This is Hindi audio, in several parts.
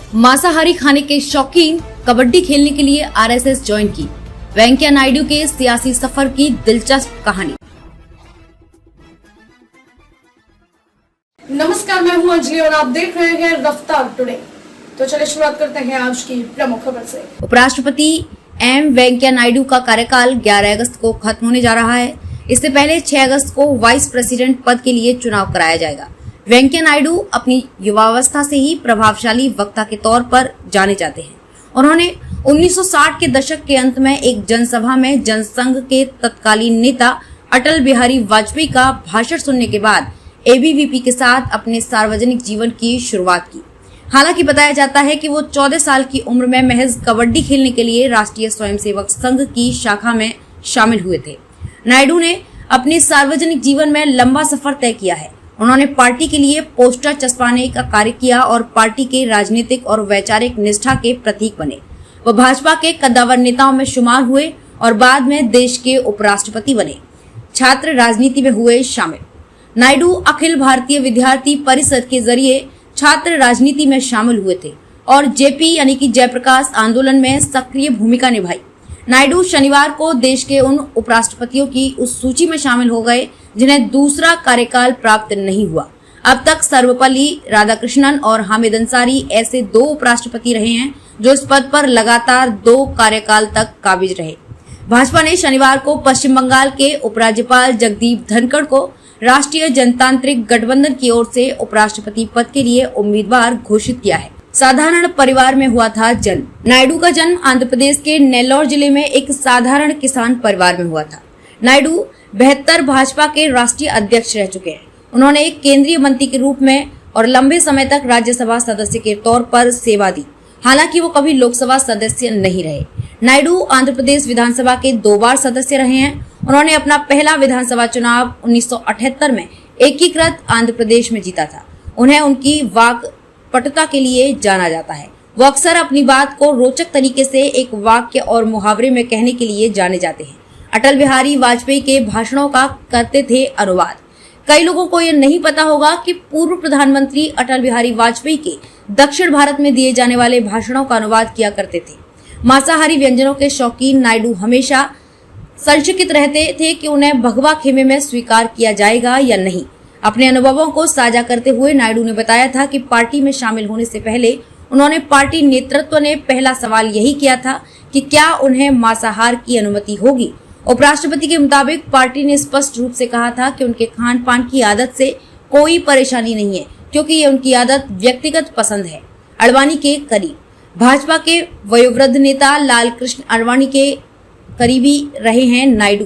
मांसाहारी खाने के शौकीन कबड्डी खेलने के लिए आरएसएस ज्वाइन की। वेंकैया नायडू के सियासी सफर की दिलचस्प कहानी। नमस्कार, मैं हूं अंजलि और आप देख रहे हैं रफ्तार टुडे। तो चलिए शुरुआत करते हैं आज की प्रमुख खबर से। उपराष्ट्रपति एम वेंकैया नायडू का कार्यकाल 11 अगस्त को खत्म होने जा रहा है। इससे पहले 6 अगस्त को वाइस प्रेसिडेंट पद के लिए चुनाव कराया जाएगा। वेंकैया नायडू अपनी युवावस्था से ही प्रभावशाली वक्ता के तौर पर जाने जाते हैं। उन्होंने 1960 के दशक के अंत में एक जनसभा में जनसंघ के तत्कालीन नेता अटल बिहारी वाजपेयी का भाषण सुनने के बाद एबीवीपी के साथ अपने सार्वजनिक जीवन की शुरुआत की। हालांकि बताया जाता है कि वो 14 साल की उम्र में महज कबड्डी खेलने के लिए राष्ट्रीय स्वयंसेवक संघ की शाखा में शामिल हुए थे। नायडू ने अपने सार्वजनिक जीवन में लंबा सफर तय किया है। उन्होंने पार्टी के लिए पोस्टर चस्पाने का कार्य किया और पार्टी के राजनीतिक और वैचारिक निष्ठा के प्रतीक बने। वो भाजपा के कद्दावर नेताओं में शुमार हुए और बाद में देश के उपराष्ट्रपति बने। छात्र राजनीति में हुए शामिल। नायडू अखिल भारतीय विद्यार्थी परिषद के जरिए छात्र राजनीति में शामिल हुए थे और जेपी यानी कि जयप्रकाश आंदोलन में सक्रिय भूमिका निभाई। नायडू शनिवार को देश के उन उपराष्ट्रपतियों की उस सूची में शामिल हो गए जिन्हें दूसरा कार्यकाल प्राप्त नहीं हुआ। अब तक सर्वपल्ली राधाकृष्णन और हामिद अंसारी ऐसे 2 उपराष्ट्रपति रहे हैं जो इस पद पर लगातार 2 कार्यकाल तक काबिज रहे। भाजपा ने शनिवार को पश्चिम बंगाल के उपराज्यपाल जगदीप धनखड़ को राष्ट्रीय जनतांत्रिक गठबंधन की ओर से उपराष्ट्रपति पद के लिए उम्मीदवार घोषित किया है। साधारण परिवार में हुआ था जन्म। नायडू का जन्म आंध्र प्रदेश के नेल्लोर जिले में एक साधारण किसान परिवार में हुआ था। नायडू 72 भाजपा के राष्ट्रीय अध्यक्ष रह चुके हैं। उन्होंने एक केंद्रीय मंत्री के रूप में और लंबे समय तक राज्यसभा सदस्य के तौर पर सेवा दी। हालांकि वो कभी लोकसभा सदस्य नहीं रहे। नायडू आंध्र प्रदेश विधानसभा के 2 बार सदस्य रहे हैं। उन्होंने अपना पहला विधानसभा चुनाव 1978 में एकीकृत आंध्र प्रदेश में जीता था। उन्हें उनकी वाक्पटुता के लिए जाना जाता है। वो अक्सर अपनी बात को रोचक तरीके से एक वाक्य और मुहावरे में कहने के लिए जाने जाते हैं। अटल बिहारी वाजपेयी के भाषणों का करते थे अनुवाद। कई लोगों को यह नहीं पता होगा कि पूर्व प्रधानमंत्री अटल बिहारी वाजपेयी के दक्षिण भारत में दिए जाने वाले भाषणों का अनुवाद किया करते थे। मांसाहारी व्यंजनों के शौकीन नायडू हमेशा संशयित रहते थे कि उन्हें भगवा खेमे में स्वीकार किया जाएगा या नहीं। अपने अनुभवों को साझा करते हुए नायडू ने बताया था कि पार्टी में शामिल होने से पहले उन्होंने पार्टी नेतृत्व ने पहला सवाल यही किया था कि क्या उन्हें मांसाहार की अनुमति होगी। उपराष्ट्रपति के मुताबिक पार्टी ने स्पष्ट रूप से कहा था कि उनके खान पान की आदत से कोई परेशानी नहीं है क्योंकि ये उनकी आदत व्यक्तिगत पसंद है। अडवाणी के करीब। भाजपा के वयोवृद्ध नेता लाल कृष्ण आडवाणी के करीबी रहे हैं नायडू।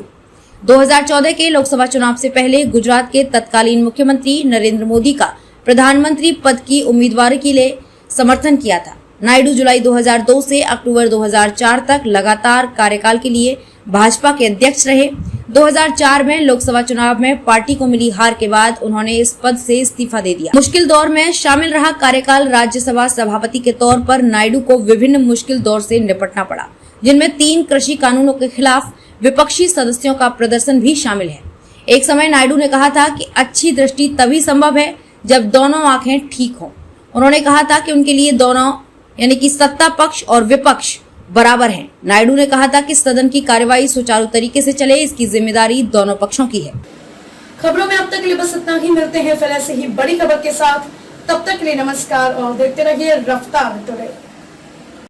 2014 के लोकसभा चुनाव से पहले गुजरात के तत्कालीन मुख्यमंत्री नरेंद्र मोदी का प्रधानमंत्री पद की उम्मीदवारी के लिए समर्थन किया था। नायडू जुलाई 2002 से अक्टूबर 2004 तक लगातार कार्यकाल के लिए भाजपा के अध्यक्ष रहे। 2004 में लोकसभा चुनाव में पार्टी को मिली हार के बाद उन्होंने इस पद से इस्तीफा दे दिया। मुश्किल दौर में शामिल रहा कार्यकाल राज्यसभा सभापति के तौर पर नायडू को विभिन्न मुश्किल दौर से निपटना पड़ा, जिनमें 3 कृषि कानूनों के खिलाफ विपक्षी सदस्यों का प्रदर्शन भी शामिल है। एक समय नायडू ने कहा था कि अच्छी दृष्टि तभी संभव है जब दोनों आंखें ठीक हों। उन्होंने कहा था कि उनके लिए दोनों यानी कि सत्ता पक्ष और विपक्ष बराबर हैं। नायडू ने कहा था कि सदन की कार्यवाही सुचारू तरीके से चले, इसकी जिम्मेदारी दोनों पक्षों की है। खबरों में अब तक के लिए बस इतना ही। मिलते हैं फिर ऐसे ही बड़ी खबर के साथ। तब तक के लिए नमस्कार और देखते रहिए रफ्तार टुडे।